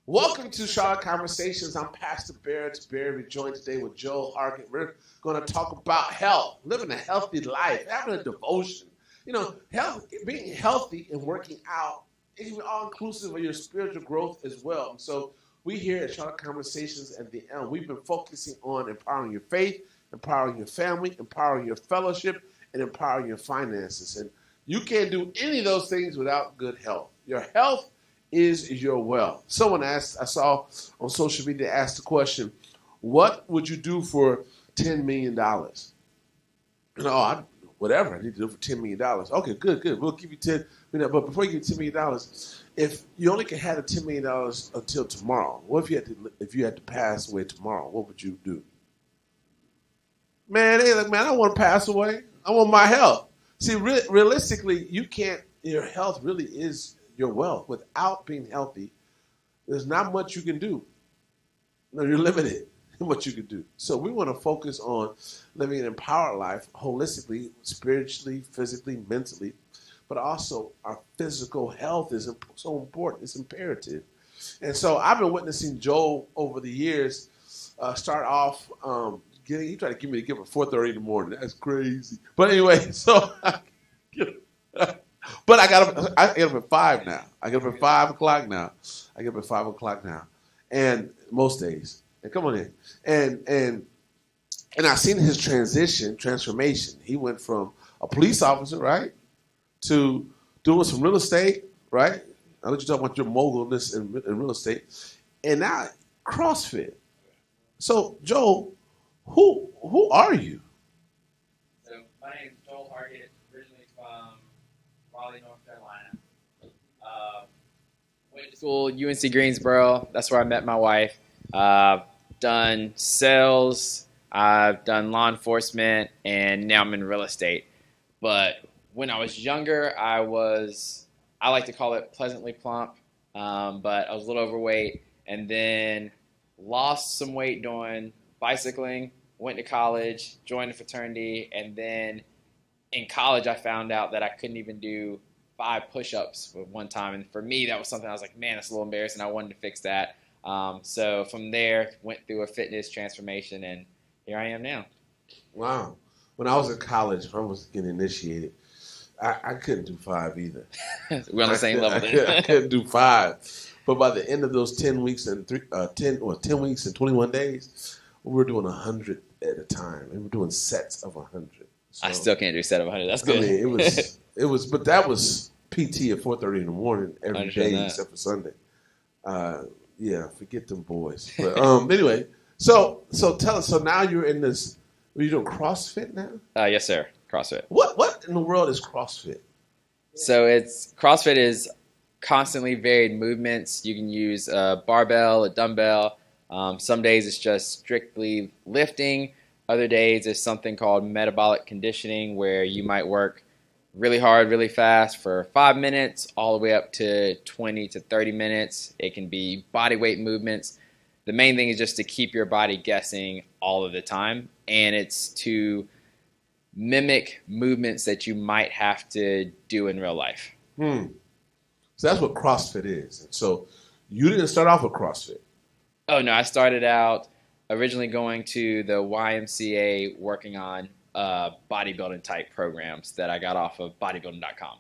Welcome to Charlotte Conversations. I'm Pastor Barrett Berry, joined today with Joel Hargett. We're going to talk about health, living a healthy life, having a devotion. Health, being healthy and working out is all inclusive of your spiritual growth as well. So we here at Charlotte Conversations at TheElm, we've been focusing on empowering your faith, empowering your family, empowering your fellowship, and empowering your finances. And you can't do any of those things without good health. Your health is your wealth. Someone asked, I saw on social media, asked the question, what would you do for $10 million? Whatever I need to do for $10 million. Okay, good. We'll give you $10 million. But before you give $10 million, if you only could have the $10 million until tomorrow, what if you had to pass away tomorrow? What would you do? Man, I don't want to pass away. I want my health. See, realistically, your health really is your wealth. Without being healthy, there's not much you can do. No, you're limited in what you can do. So we want to focus on living an empowered life holistically, spiritually, physically, mentally, but also our physical health is so important. It's imperative. And so I've been witnessing Joel over the years start off he tried to get me to give at 4:30 in the morning. That's crazy. But anyway, so but I get up at 5 now. I get up at 5 o'clock now. And most days. And come on in. And I've seen his transformation. He went from a police officer, right, to doing some real estate, right? I'll let you talk about your mogulness in real estate. And now CrossFit. So, Joel, who are you? So my name is Joel Hargett, originally from Raleigh, North Carolina. Went to school UNC Greensboro. That's where I met my wife. Done sales. I've done law enforcement, and now I'm in real estate. But when I was younger, I like to call it pleasantly plump, but I was a little overweight, and then lost some weight doing bicycling, went to college, joined a fraternity, and then in college I found out that I couldn't even do 5 push-ups at one time. And for me, that was something I was like, man, that's a little embarrassing. I wanted to fix that. So from there, went through a fitness transformation, and here I am now. Wow. When I was in college, I was getting initiated. I couldn't do 5 either. We're on the same level then. I couldn't do 5. But by the end of those 10 weeks and 10 weeks and 21 days, we were doing 100 at a time. And we're doing sets of 100. So, I still can't do a set of 100. That's good. I mean, but that was PT at 4:30 in the morning every day except for Sunday. Yeah, forget them boys. But anyway, so tell us. So now you're in this. Are you doing CrossFit now? Yes, sir. CrossFit. What in the world is CrossFit? So CrossFit is constantly varied movements. You can use a barbell, a dumbbell. Some days it's just strictly lifting. Other days it's something called metabolic conditioning, where you might work really hard, really fast for 5 minutes, all the way up to 20 to 30 minutes. It can be body weight movements. The main thing is just to keep your body guessing all of the time, and it's to mimic movements that you might have to do in real life. So that's what CrossFit is. And so you didn't start off with CrossFit. Oh, no. I started out originally going to the YMCA, working on bodybuilding type programs that I got off of bodybuilding.com.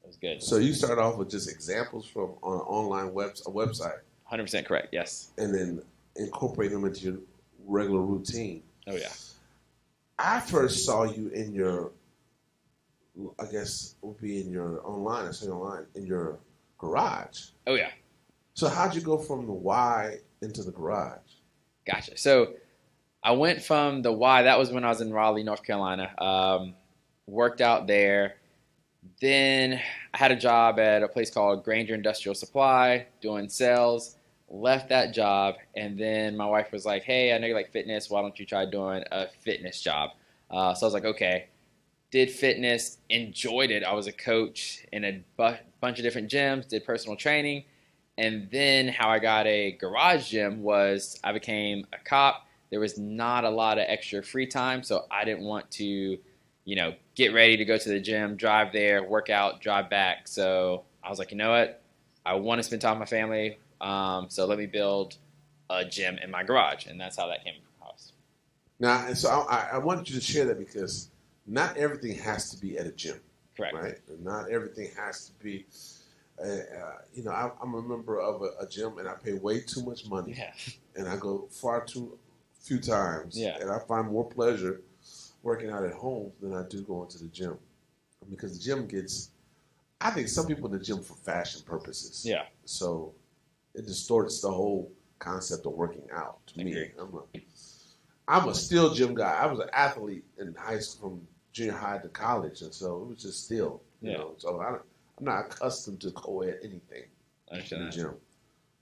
It was good. So you started off with just examples from an online website. 100% correct, yes. And then incorporate them into your regular routine. Oh, yeah. I first saw you in your, I guess it would be in your online, in your garage. Oh, yeah. So how'd you go from the Y into the garage? Gotcha. So I went from the Y, that was when I was in Raleigh, North Carolina. Worked out there. Then I had a job at a place called Granger Industrial Supply doing sales. Left that job, and then my wife was like, hey, I know you like fitness. Why don't you try doing a fitness job? So I was like, okay. Did fitness, enjoyed it. I was a coach in a bunch of different gyms, did personal training. And then how I got a garage gym was I became a cop. There was not a lot of extra free time, so I didn't want to, get ready to go to the gym, drive there, work out, drive back. So I was like, you know what? I want to spend time with my family. So let me build a gym in my garage, and that's how that came across. Now, and so I wanted you to share that because not everything has to be at a gym. Correct. Right? And not everything has to be, I'm a member of a gym and I pay way too much money. Yeah. And I go far too few times. Yeah. And I find more pleasure working out at home than I do going to the gym. Because the gym I think some people in the gym for fashion purposes. Yeah. So it distorts the whole concept of working out to me. I'm a still gym guy. I was an athlete in high school from junior high to college, and so it was just still, you know. So I'm not accustomed to co-ed anything in the gym.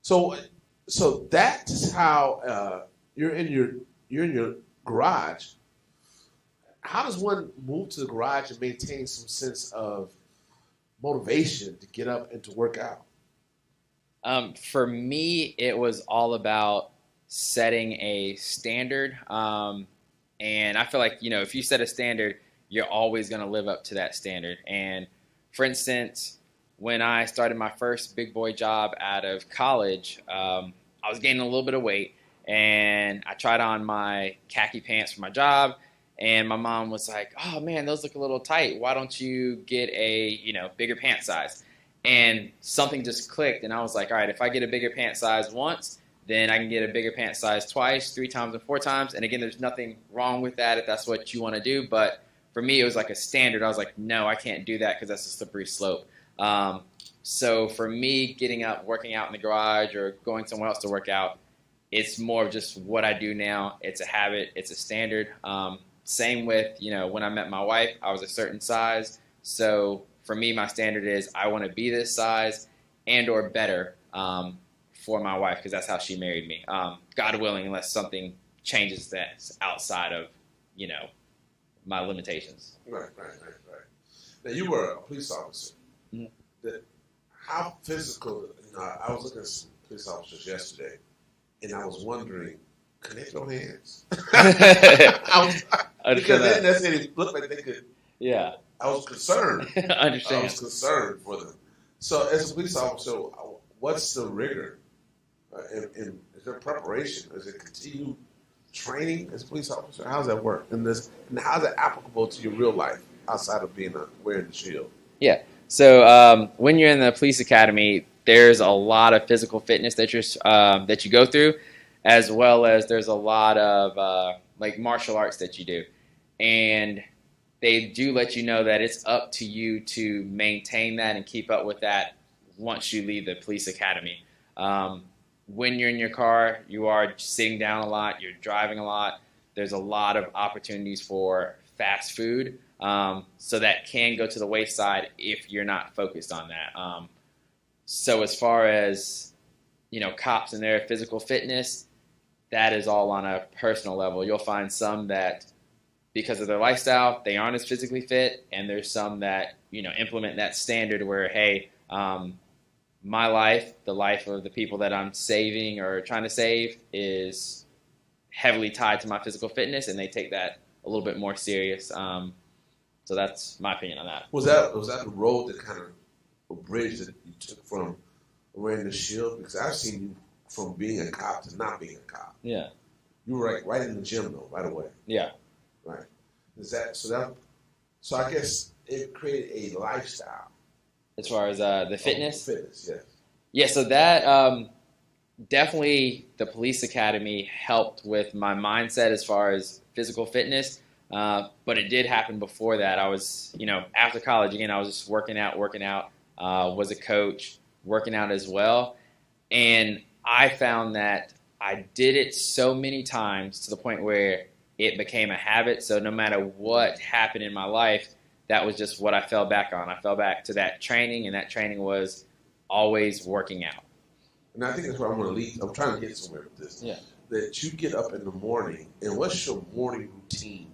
So that's how you're in your garage. How does one move to the garage and maintain some sense of motivation to get up and to work out? For me, it was all about setting a standard. And I feel like, if you set a standard, you're always going to live up to that standard. And for instance, when I started my first big boy job out of college, I was gaining a little bit of weight, and I tried on my khaki pants for my job. And my mom was like, "Oh man, those look a little tight. Why don't you get a, bigger pant size?" And something just clicked, and I was like, "All right, if I get a bigger pant size once, then I can get a bigger pant size twice, 3 times, and 4 times." And again, there's nothing wrong with that if that's what you want to do. But for me, it was like a standard. I was like, "No, I can't do that because that's a slippery slope." So for me, getting up, working out in the garage, or going somewhere else to work out, it's more of just what I do now. It's a habit. It's a standard. Same with, when I met my wife, I was a certain size. So for me, my standard is I want to be this size and or better for my wife, because that's how she married me. God willing, unless something changes that's outside of, my limitations. Right. Now, you were a police officer. Mm-hmm. How physical, I was looking at some police officers yesterday, and I was wondering, can they throw hands? Because they didn't necessarily look like they could. Yeah. I was concerned. I understand. I was concerned for them. So as a police officer, what's the rigor? Is there preparation? Is it continued training as a police officer? How does that work? And how is it applicable to your real life outside of wearing the shield? Yeah. So when you're in the police academy, there's a lot of physical fitness that you go through, as well as there's a lot of martial arts that you do. And they do let you know that it's up to you to maintain that and keep up with that once you leave the police academy. When you're in your car, you are sitting down a lot, you're driving a lot. There's a lot of opportunities for fast food. So that can go to the wayside if you're not focused on that. So as far as, cops and their physical fitness, that is all on a personal level. You'll find some that, because of their lifestyle, they aren't as physically fit, and there's some that, implement that standard where, hey, my life, the life of the people that I'm saving or trying to save, is heavily tied to my physical fitness, and they take that a little bit more serious. So that's my opinion on that. Was that the road that kind of a bridge that you took from wearing the shield? Because I've seen you from being a cop to not being a cop. Yeah. You were right in the gym though, right away. Yeah. Right. So I guess it created a lifestyle. As far as the fitness? Fitness, yes. Yeah, so that definitely the police academy helped with my mindset as far as physical fitness. But it did happen before that. I was, after college, again, I was just working out, was a coach, working out as well. And I found that I did it so many times to the point where it became a habit. So no matter what happened in my life, that was just what I fell back on. I fell back to that training, and that training was always working out. And I think that's where I'm going to lead. I'm trying to get somewhere with this. Yeah. That you get up in the morning, and what's your morning routine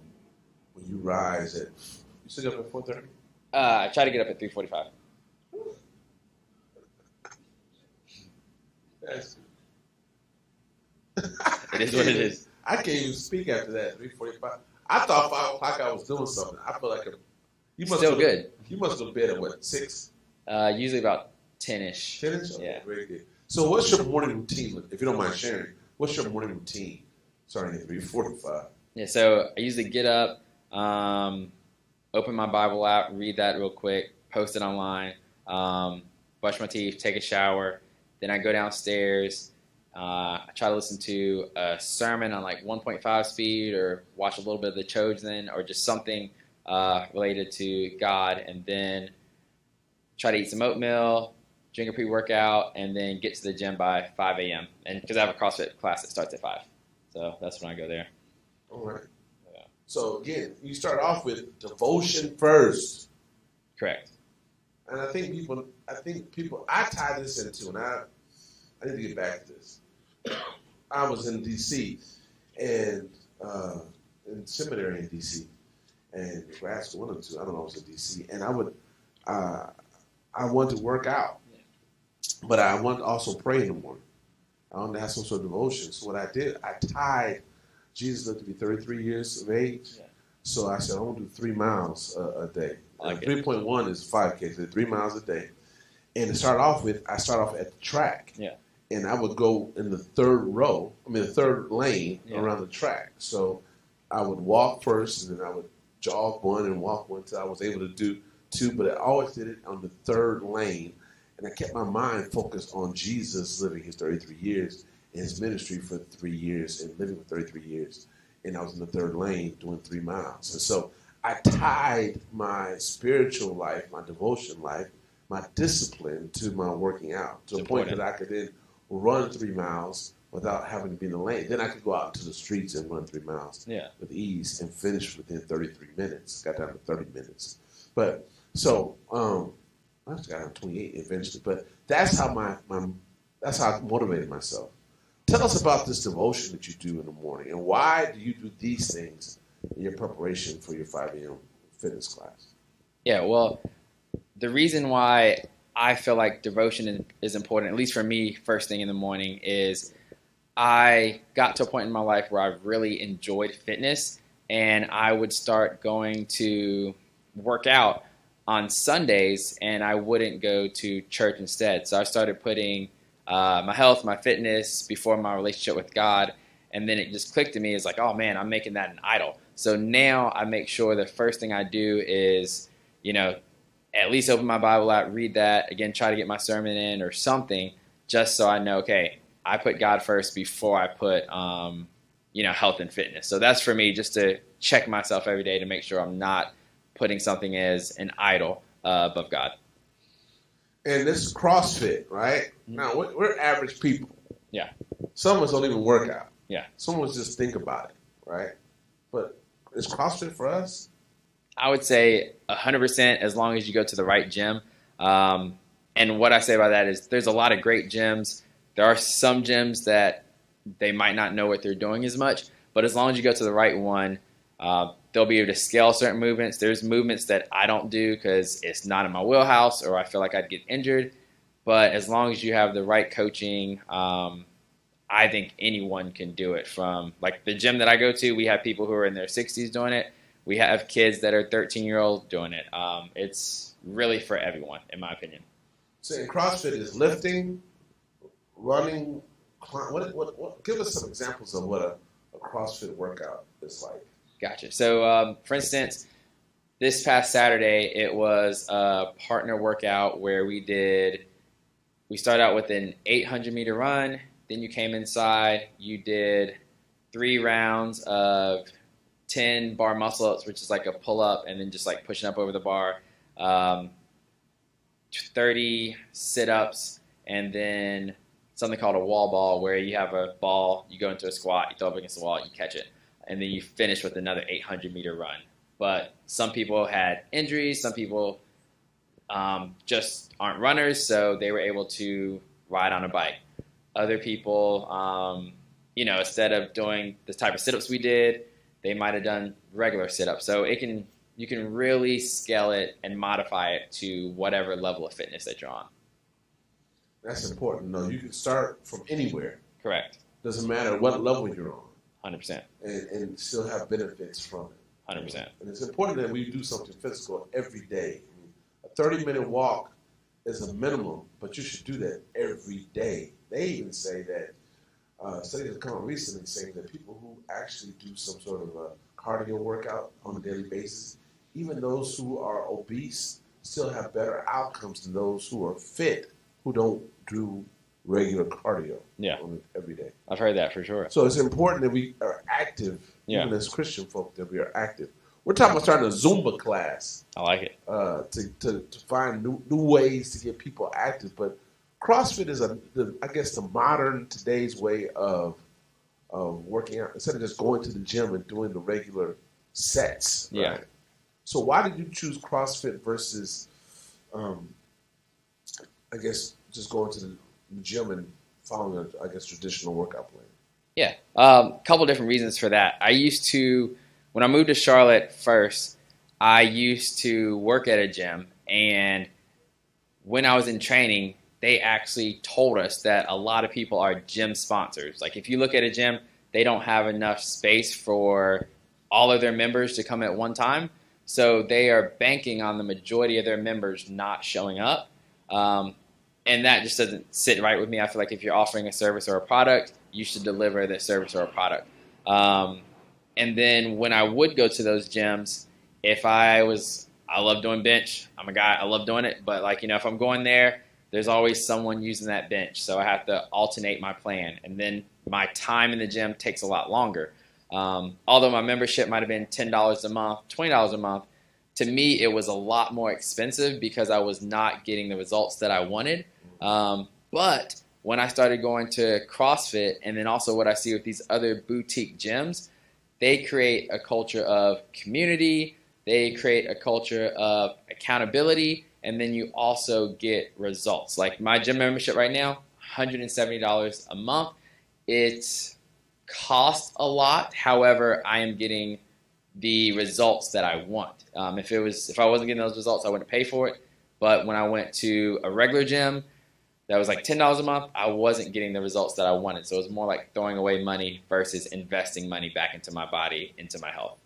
when you rise at? You still get up at 4:30? I try to get up at 3:45. It is what it is. I can't even speak after that. 3:45. I thought 5 o'clock I was doing something. I feel like you must still have, good. You must have been at what, 6? Usually about 10ish. 10ish? Okay, yeah. very good. So what's your morning routine? If you don't mind sharing, what's your morning routine starting at 3:45? Yeah, so I usually get up, open my Bible app, read that real quick, post it online, brush my teeth, take a shower. Then I go downstairs. I try to listen to a sermon on like 1.5 speed or watch a little bit of The Chosen or just something related to God. And then try to eat some oatmeal, drink a pre-workout, and then get to the gym by 5 a.m. And because I have a CrossFit class that starts at 5. So that's when I go there. All right. Yeah. So again, you start off with devotion first. Correct. And I think people, I tie this into, and I need to get back to this. I was in D.C. and in seminary in D.C. and grad school, one or two, I don't know, I was in D.C. and I wanted to work out, but I wanted to also pray in the morning. I wanted to have some sort of devotion. So what I did, I tied. Jesus lived to be 33 years of age. Yeah. So I said, I want to do 3 miles a day. 3.1 is 5K, so 3 miles a day. And I start off at the track. Yeah. And I would go in the third lane around the track. So I would walk first, and then I would jog one and walk one until I was able to do 2. But I always did it on the third lane. And I kept my mind focused on Jesus living his 33 years in his ministry for 3 years and living for 33 years. And I was in the third lane doing 3 miles. And so I tied my spiritual life, my devotion life, my discipline to my working out to a point that I could then run 3 miles without having to be in the lane. Then I could go out into the streets and run 3 miles with ease and finish within 33 minutes. Got down to 30 minutes. But so I just got down to 28 eventually. But that's how that's how I motivated myself. Tell us about this devotion that you do in the morning, and why do you do these things in your preparation for your 5 a.m. fitness class? Yeah, well, the reason why I feel like devotion is important, at least for me, first thing in the morning, is I got to a point in my life where I really enjoyed fitness, and I would start going to work out on Sundays, and I wouldn't go to church instead. So I started putting my health, my fitness before my relationship with God, and then it just clicked to me as like, oh man, I'm making that an idol. So now I make sure the first thing I do is, at least open my Bible app, read that, again, try to get my sermon in or something, just so I know, okay, I put God first before I put, health and fitness. So that's for me, just to check myself every day to make sure I'm not putting something as an idol above God. And this is CrossFit, right? Now, we're average people. Yeah. Some of us don't even work out. Yeah. Some of us just think about it, right? But is CrossFit for us? I would say 100% as long as you go to the right gym. And what I say by that is there's a lot of great gyms. There are some gyms that they might not know what they're doing as much, but as long as you go to the right one, they'll be able to scale certain movements. There's movements that I don't do because it's not in my wheelhouse or I feel like I'd get injured. But as long as you have the right coaching, I think anyone can do it. From like the gym that I go to, we have people who are in their 60s doing it. We have kids that are 13-year-olds doing it. It's really for everyone, in my opinion. So in CrossFit is lifting, running, what give us some examples of what a CrossFit workout is like. Gotcha. So, for instance, this past Saturday, it was a partner workout where we started out with an 800-meter run. Then you came inside. You did 3 rounds of 10 bar muscle-ups, which is like a pull-up, and then just like pushing up over the bar. 30 sit-ups, and then something called a wall ball, where you have a ball, you go into a squat, you throw it up against the wall, you catch it, and then you finish with another 800-meter run. But some people had injuries, some people just aren't runners, so they were able to ride on a bike. Other people, instead of doing the type of sit-ups we did, they might have done regular sit-ups. So you can really scale it and modify it to whatever level of fitness that you're on. That's important. No, you can start from anywhere. Correct. Doesn't matter what level you're on. 100%. And still have benefits from it. 100%. And it's important that we do something physical every day. I mean, a 30-minute walk is a minimum, but you should do that every day. They even say that, studies have come out recently saying that people who actually do some sort of a cardio workout on a daily basis, even those who are obese still have better outcomes than those who are fit, who don't do regular cardio every day. I've heard that for sure. So it's important that we are active, even as Christian folk, that we are active. We're talking about starting a Zumba class. I like it. To find new ways to get people active. But CrossFit is, I guess, the modern today's way of working out. Instead of just going to the gym and doing the regular sets. Right? Yeah. So why did you choose CrossFit versus, I guess, just going to the gym and following a traditional workout plan? Yeah, a couple different reasons for that. I used to, when I moved to Charlotte first, I used to work at a gym, and when I was in training, they actually told us that a lot of people are gym sponsors. Like, if you look at a gym, they don't have enough space for all of their members to come at one time, so they are banking on the majority of their members not showing up. And that just doesn't sit right with me. I feel like if you're offering a service or a product, you should deliver the service or a product. And then when I would go to those gyms, I love doing bench. I'm a guy, I love doing it. But if I'm going there, there's always someone using that bench. So I have to alternate my plan. And then my time in the gym takes a lot longer. Although my membership might have been $10 a month, $20 a month, to me, it was a lot more expensive because I was not getting the results that I wanted. But when I started going to CrossFit, and then also what I see with these other boutique gyms, they create a culture of community, they create a culture of accountability, and then you also get results. Like my gym membership right now, $170 a month. It costs a lot. However, I am getting the results that I want. If I wasn't getting those results, I wouldn't pay for it. But when I went to a regular gym that was like $10 a month, I wasn't getting the results that I wanted. So it was more like throwing away money versus investing money back into my body, into my health.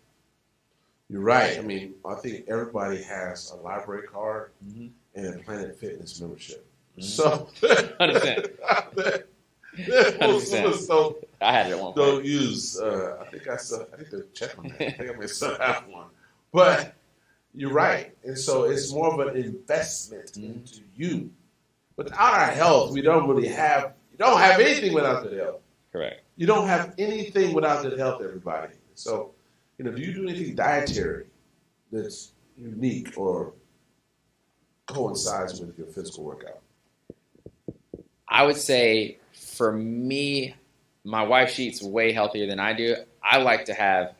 You're right. I mean, I think everybody has a library card and a Planet Fitness membership. So 100%. 100%. So I had it at one point. Don't use. I think to check on that. I think I may still have one. But you're right, and so it's more of an investment into you. Without our health, we don't really have. You don't have anything without good health. Correct. You don't have anything without good health, everybody. So, do you do anything dietary that's unique or coincides with your physical workout? I would say, for me, my wife eats way healthier than I do. I like to have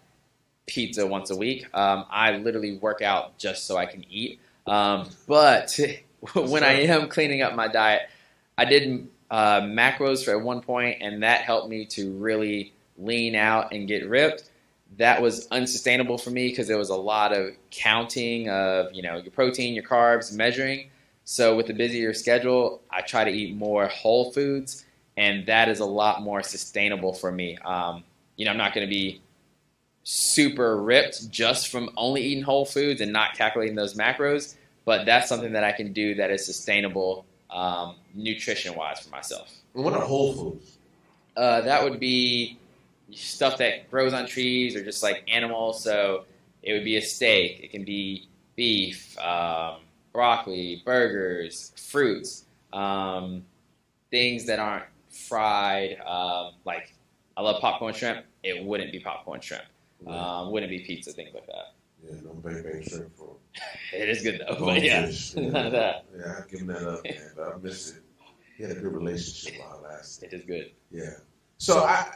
pizza once a week. I literally work out just so I can eat. But when I am cleaning up my diet, I did macros at one point, and that helped me to really lean out and get ripped. That was unsustainable for me because there was a lot of counting of your protein, your carbs, measuring. So with the busier schedule, I try to eat more whole foods, and that is a lot more sustainable for me. I'm not going to be super ripped just from only eating whole foods and not calculating those macros, but that's something that I can do that is sustainable nutrition-wise for myself. And what are whole foods? That would be stuff that grows on trees or just like animals. So it would be a steak. It can be beef, broccoli, burgers, fruits, things that aren't fried. Like I love popcorn shrimp. It wouldn't be popcorn shrimp. Wouldn't be pizza, things like that. Yeah, no bang shrimp for it is good though. But yeah, none of that. Yeah, I've given that up, man. But I miss it. He had a good relationship while it lasted. It is good. Yeah. So I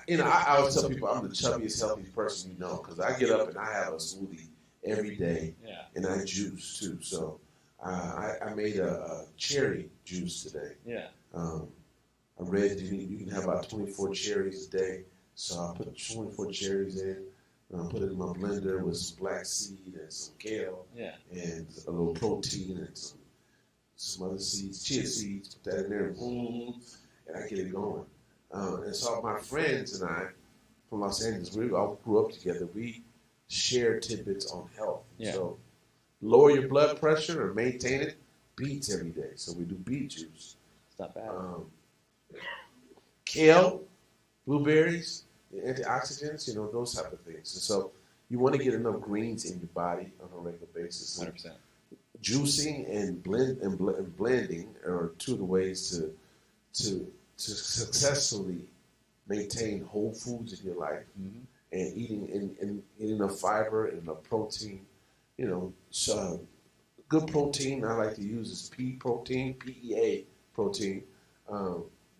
always tell people I'm the chubbiest, healthiest person because I get up and I have a smoothie every day, and I juice too. So I made a cherry juice today. Yeah. I read you can have about 24 cherries a day. So I put 24 cherries in. Put it in my blender with some black seed and some kale, and a little protein and some other seeds, chia seeds. Put that in there, and I get it going. And so my friends and I from Los Angeles, we all grew up together. We share tidbits on health. Yeah. So lower your blood pressure or maintain it. beets every day. So we do beet juice. It's not bad. Kale, blueberries, antioxidants, those type of things. And so you want to get enough greens in your body on a regular basis. 100%. Juicing and blending are two of the ways to successfully maintain whole foods in your life, and eating enough fiber and enough protein. So good protein I like to use is pea protein, PEA protein.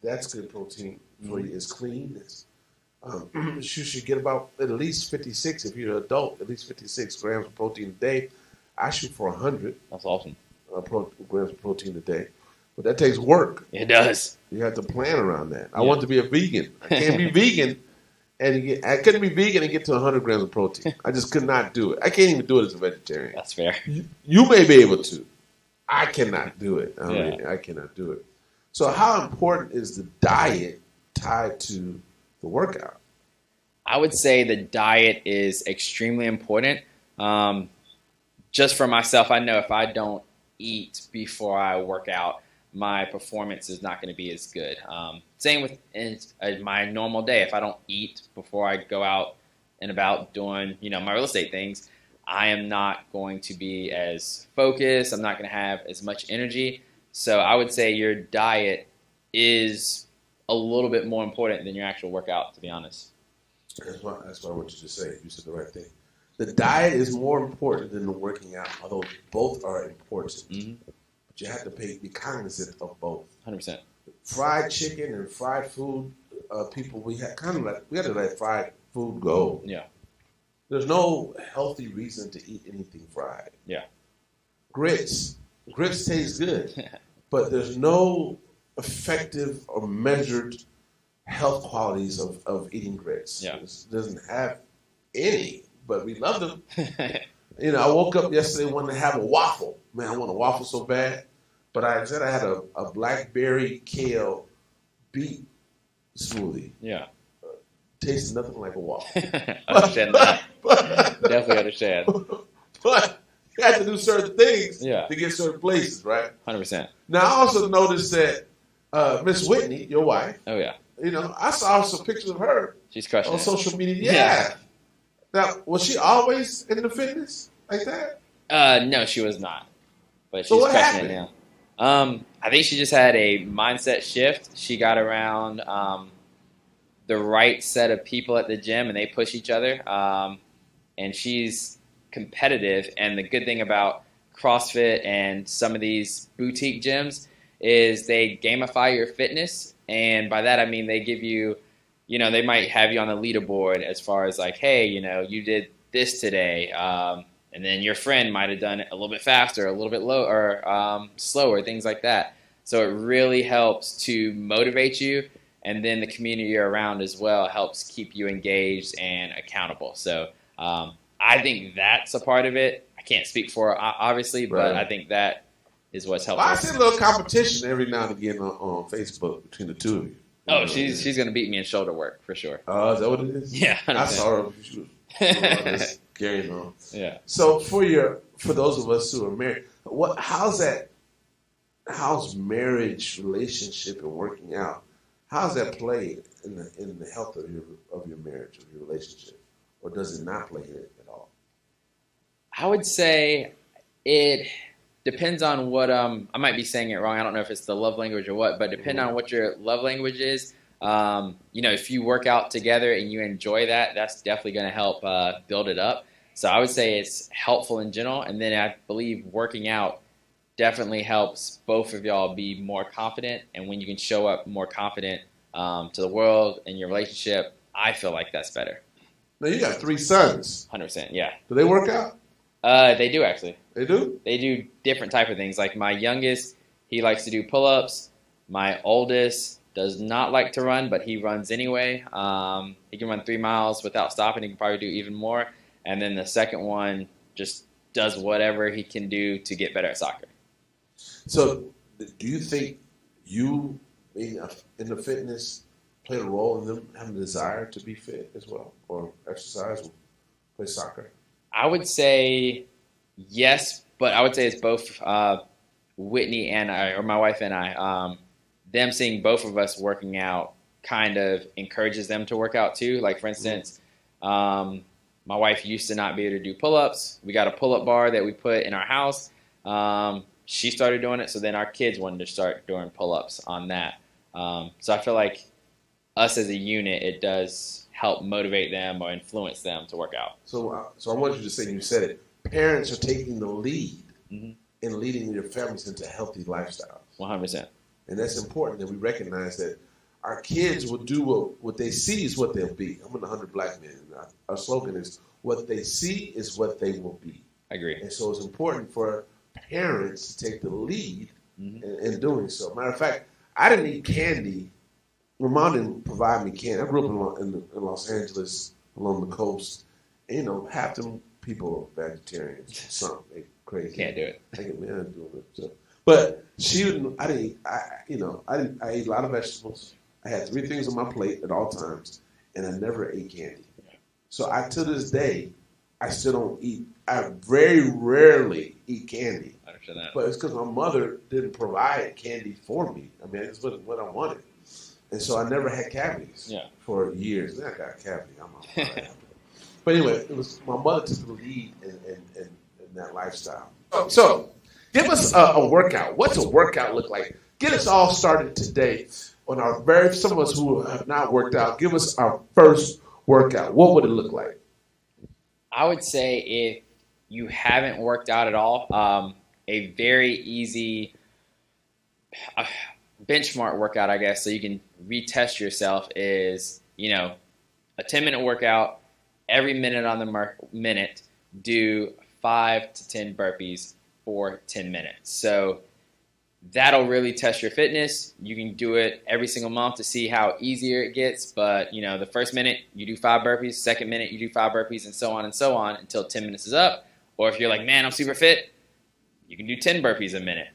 That's good protein for you. It's clean. You should get about at least 56 if you're an adult, at least 56 grams of protein a day. I shoot for 100. That's awesome. Grams of protein a day. But that takes work. It does. You have to plan around that. I want to be a vegan. I can't be vegan. I couldn't be vegan and get to 100 grams of protein. I just could not do it. I can't even do it as a vegetarian. That's fair. You may be able to. I cannot do it. I cannot do it. So how important is the diet tied to the workout? I would say the diet is extremely important. Just for myself, I know if I don't eat before I work out, my performance is not going to be as good. Same with my normal day. If I don't eat before I go out and about doing, my real estate things, I am not going to be as focused. I'm not going to have as much energy. So I would say your diet is a little bit more important than your actual workout, to be honest. That's what I want you to say. You said the right thing. The diet is more important than the working out, although both are important. But you have to be cognizant of both. 100%. Fried chicken and fried food, we had to let fried food go. Yeah. There's no healthy reason to eat anything fried. Yeah. Grits taste good, but there's no effective or measured health qualities of eating grits. Yeah. It doesn't have any, but we love them. I woke up yesterday wanting to have a waffle. Man, I want a waffle so bad. But I said I had a blackberry kale beet smoothie. Yeah. Tasted nothing like a waffle. Understand that. Definitely understand. But you have to do certain things to get certain places, right? 100%. Now, I also noticed that Miss Whitney, your wife, oh yeah, I saw some pictures of her. She's crushing on it. social media. Yeah. Now, was she always into fitness like that? No, she was not. But she's So what crushing happened? it now. I think she just had a mindset shift. She got around the right set of people at the gym, and they push each other. And she's competitive. And the good thing about CrossFit and some of these boutique gyms is they gamify your fitness. And by that, I mean they give you, they might have you on the leaderboard as far as like, hey, you did this today. And then your friend might have done it a little bit faster, a little bit slower, things like that. So it really helps to motivate you. And then the community you're around as well helps keep you engaged and accountable. So I think that's a part of it. I can't speak for her, obviously, but I think that is what's helpful. Well, I see a little competition every now and again on Facebook between the two of you. Oh, she's going to beat me in shoulder work for sure. Oh, is that what it is? Yeah, 100%. I saw her. She was just carrying on. Yeah. So for those of us who are married, how's marriage, relationship, and working out? How's that play in the health of your marriage, of your relationship, or does it not play in it at all? I would say it depends on what I might be saying it wrong. I don't know if it's the love language or what, but depending on what your love language is, if you work out together and you enjoy that, that's definitely going to help build it up. So I would say it's helpful in general, and then I believe working out definitely helps both of y'all be more confident. And when you can show up more confident to the world and your relationship, I feel like that's better. Now you got 3 sons. 100%, yeah. Do they work out? They do actually. They do? They do different type of things. Like my youngest, he likes to do pull-ups. My oldest does not like to run, but he runs anyway. He can run 3 miles without stopping. He can probably do even more. And then the second one just does whatever he can do to get better at soccer. So do you think you being in the fitness played a role in them having a desire to be fit as well, or exercise or play soccer? I would say yes, but I would say it's both Whitney and I, or my wife and I, them seeing both of us working out kind of encourages them to work out too. Like, for instance, my wife used to not be able to do pull-ups. We got a pull-up bar that we put in our house. She started doing it, so then our kids wanted to start doing pull-ups on that. So I feel like us as a unit, it does help motivate them or influence them to work out. So I want you to say, you said it, parents are taking the lead Mm-hmm. in leading their families into healthy lifestyles. 100%. And that's important that we recognize that our kids will do what they see is what they'll be. I'm in 100 Black Men. Our slogan is, what they see is what they will be. I agree. And so it's important for parents to take the lead in doing so. Matter of fact, I didn't eat candy. My mom didn't provide me candy. I grew up in Los Angeles along the coast. And, you know, half them people are vegetarians. Some they crazy. Can't do it. I get man doing it. So. But she didn't. I didn't. I ate a lot of vegetables. I had 3 things on my plate at all times, and I never ate candy. So to this day, I still don't eat. I very rarely eat candy. I understand that. But it's because my mother didn't provide candy for me. I mean, it's what I wanted. And so I never had cavities for years. Then I got a cavity. I'm all right. But anyway, it was my mother took the lead in that lifestyle. So give us a workout. What's a workout look like? Get us all started today on some of us who have not worked out. Give us our first workout. What would it look like? I would say if you haven't worked out at all, a very easy benchmark workout, I guess, so you can retest yourself is, a 10-minute workout. Every minute on the minute, do 5 to 10 burpees for 10 minutes. So that'll really test your fitness. You can do it every single month to see how easier it gets. But, the first minute you do 5 burpees, second minute you do 5 burpees, and so on until 10 minutes is up. Or if you're like, man, I'm super fit, you can do 10 burpees a minute,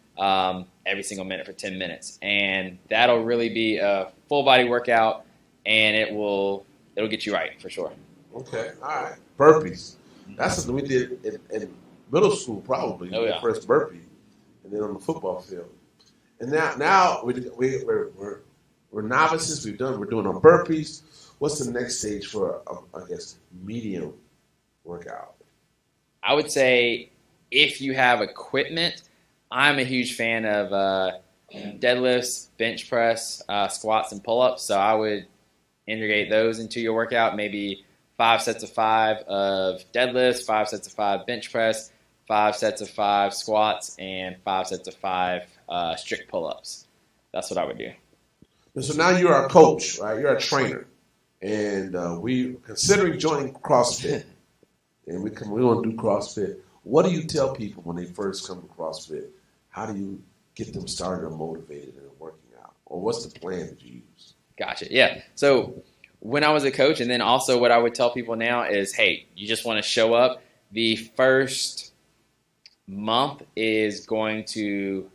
every single minute for 10 minutes. And that'll really be a full body workout, and it'll get you right for sure. Okay, all right. Burpees. That's something we did in middle school, probably. The first burpee, and then on the football field. And now we're novices. We're doing our burpees. What's the next stage for I guess medium workout? I would say if you have equipment, I'm a huge fan of deadlifts, bench press, squats, and pull-ups. So I would integrate those into your workout. Maybe 5 sets of 5 of deadlifts, 5 sets of 5 bench press, 5 sets of 5 squats, and 5 sets of 5 strict pull-ups. That's what I would do. And so now you're our coach, right? You're a trainer, and we're considering joining CrossFit, and we want to do CrossFit. What do you tell people when they first come to CrossFit? How do you get them started or motivated in working out, or what's the plan that you use? Gotcha. Yeah. So when I was a coach, and then also what I would tell people now is, hey, you just want to show up. The first month is going to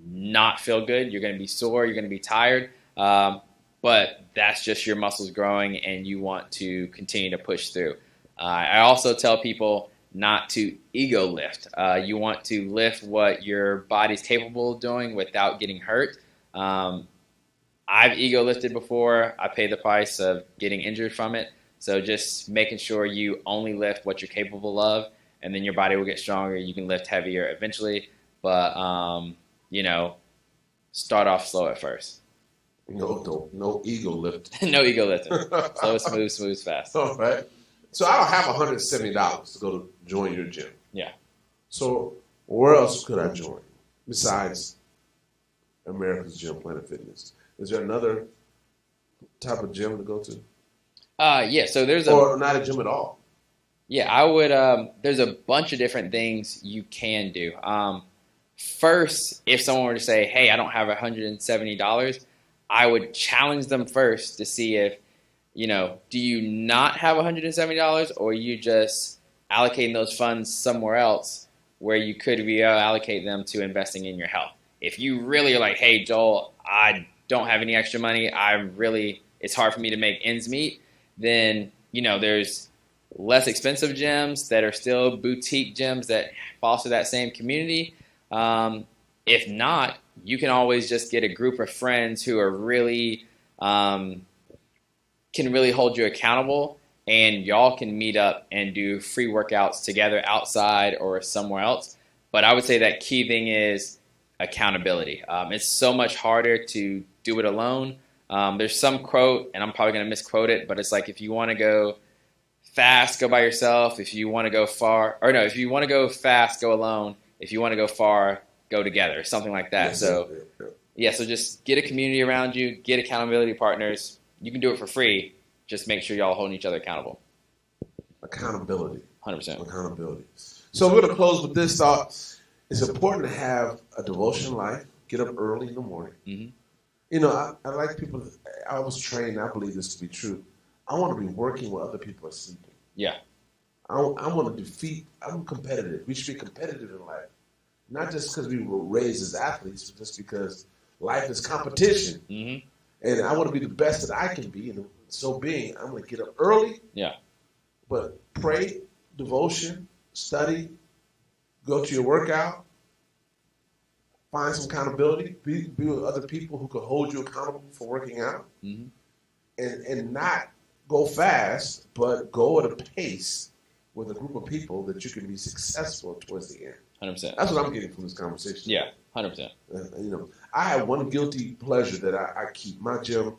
not feel good. You're going to be sore. You're going to be tired. But that's just your muscles growing, and you want to continue to push through. I also tell people not to ego lift. You want to lift what your body's capable of doing without getting hurt. I've ego lifted before. I paid the price of getting injured from it. So just making sure you only lift what you're capable of, and then your body will get stronger. You can lift heavier eventually, but start off slow at first. No ego lifting. No ego lifting. Slow, smooth, fast. All right. So I don't have $170 to go to join your gym. Yeah. So where else could I join besides America's Gym, Planet Fitness? Is there another type of gym to go to? Yeah. So there's or not a gym at all. Yeah, I would. There's a bunch of different things you can do. First, if someone were to say, "Hey, I don't have $170," I would challenge them first to see if, do you not have $170, or are you just allocating those funds somewhere else where you could reallocate them to investing in your health? If you really are like, "Hey, Joel, I don't have any extra money. It's hard for me to make ends meet," then, there's less expensive gyms that are still boutique gyms that foster that same community. And If not, you can always just get a group of friends who are really can really hold you accountable, and y'all can meet up and do free workouts together outside or somewhere else. But I would say that key thing is accountability. It's so much harder to do it alone. There's some quote, and I'm probably going to misquote it, but it's like, if you want to go fast, go by yourself. If you want to go far, or no, if you want to go fast, go alone. If you want to go far, go together, something like that. Yes, so just get a community around you, get accountability partners. You can do it for free. Just make sure y'all holding each other accountable. Accountability. 100%. Accountability. So we're going to close with this thought. It's important to have a devotion life. Get up early in the morning. Mm-hmm. You know, I like people. I was trained. I believe this to be true. I want to be working while other people are sleeping. Yeah. I want to defeat. I'm competitive. We should be competitive in life. Not just because we were raised as athletes, but just because life is competition. Mm-hmm. And I want to be the best that I can be. And so being, I'm going to get up early. Yeah. But pray, devotion, study, go to your workout, find some accountability, be with other people who can hold you accountable for working out, mm-hmm. and not go fast, but go at a pace with a group of people that you can be successful towards the end. 100%. That's what I'm getting from this conversation. Yeah, 100%. You know, I have one guilty pleasure that I keep. My gym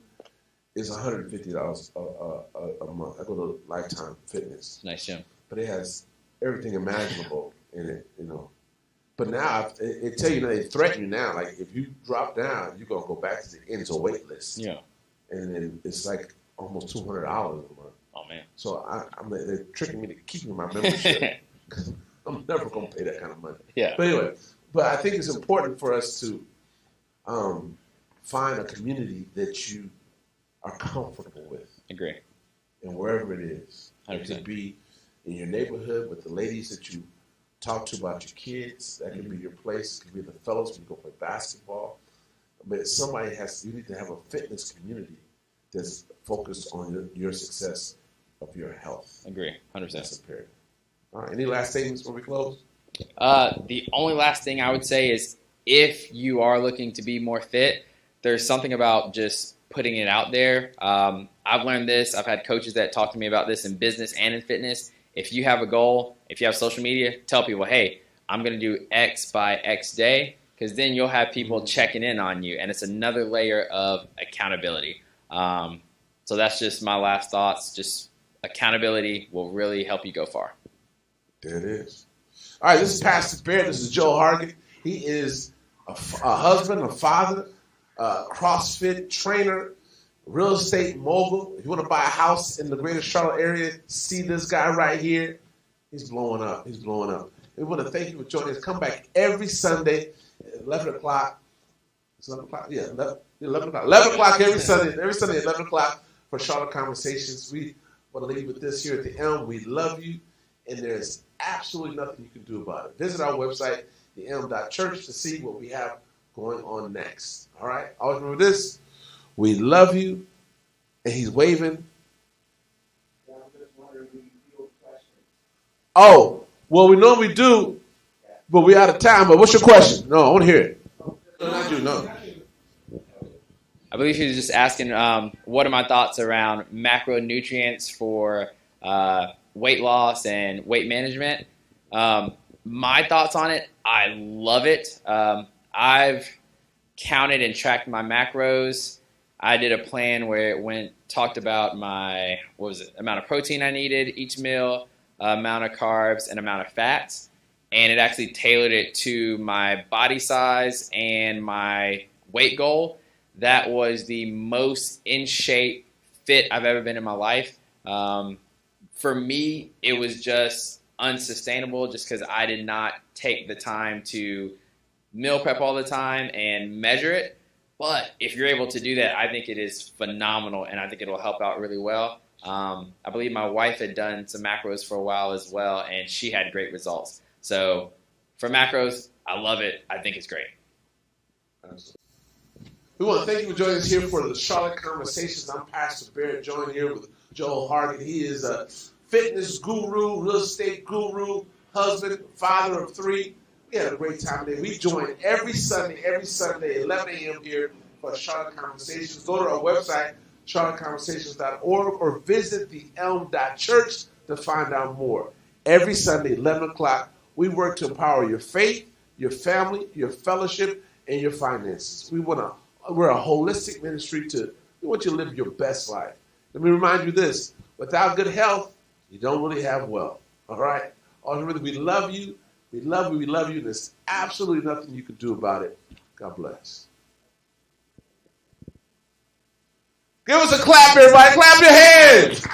is $150 a month. I go to Lifetime Fitness. Nice gym. But it has everything imaginable in it, you know. But now, it tell you, they threaten you now. Like, if you drop down, you're going to go back to the ends of wait list. Yeah. And then it's like almost $200 a month. Oh, man. So they're tricking me to keep my membership. I'm never going to pay that kind of money. Yeah. But anyway, I think it's important for us to find a community that you are comfortable with. Agree. And wherever it is. 100%. It could be in your neighborhood with the ladies that you talk to about your kids. That could be your place. It could be the fellows when you go play basketball. But you need to have a fitness community that's focused on your success of your health. Agree. 100%. That's imperative. All right. Any last statements before we close? The only last thing I would say is, if you are looking to be more fit, there's something about just putting it out there. I've learned this. I've had coaches that talk to me about this in business and in fitness. If you have a goal, if you have social media, tell people, hey, I'm going to do X by X day, because then you'll have people checking in on you, and it's another layer of accountability. So that's just my last thoughts. Just accountability will really help you go far. There it is. All right, this is Pastor Barrett. This is Joe Hargett. He is a husband, a father, a CrossFit trainer, real estate mogul. If you want to buy a house in the greater Charlotte area, see this guy right here. He's blowing up. He's blowing up. We want to thank you for joining us. Come back every Sunday at 11 o'clock. It's 11 o'clock? Yeah, 11 o'clock. 11 o'clock every Sunday at 11 o'clock for Charlotte Conversations. We want to leave with this here at the Elm. We love you, and there's absolutely nothing you can do about it. Visit our website, TheElm.Church, to see what we have going on next. All right? Always remember this. We love you. And he's waving. Oh, well, we normally do, but we're out of time. But what's your question? No, I want to hear it. No. I believe he was just asking, what are my thoughts around macronutrients for weight loss and weight management? My thoughts on it, I love it. I've counted and tracked my macros. I did a plan where it talked about my, amount of protein I needed each meal, amount of carbs, and amount of fats. And it actually tailored it to my body size and my weight goal. That was the most in shape, fit I've ever been in my life. For me, it was just unsustainable just because I did not take the time to meal prep all the time and measure it. But if you're able to do that, I think it is phenomenal, and I think it'll help out really well. I believe my wife had done some macros for a while as well, and she had great results. So for macros, I love it. I think it's great. We want to thank you for joining us here for the Charlotte Conversations. I'm Pastor Barrett, joined here with Joel Hargett. He is a fitness guru, real estate guru, husband, father of 3, We had a great time today. We join every Sunday, 11 a.m. here for Charlotte Conversations. Go to our website, charlotteconversations.org, or visit TheElm.Church to find out more. Every Sunday, 11 o'clock, we work to empower your faith, your family, your fellowship, and your finances. We're a holistic ministry we want you to live your best life. Let me remind you this. Without good health, you don't really have wealth. All right? Ultimately, we love you. We love you. We love you. There's absolutely nothing you can do about it. God bless. Give us a clap, everybody. Clap your hands.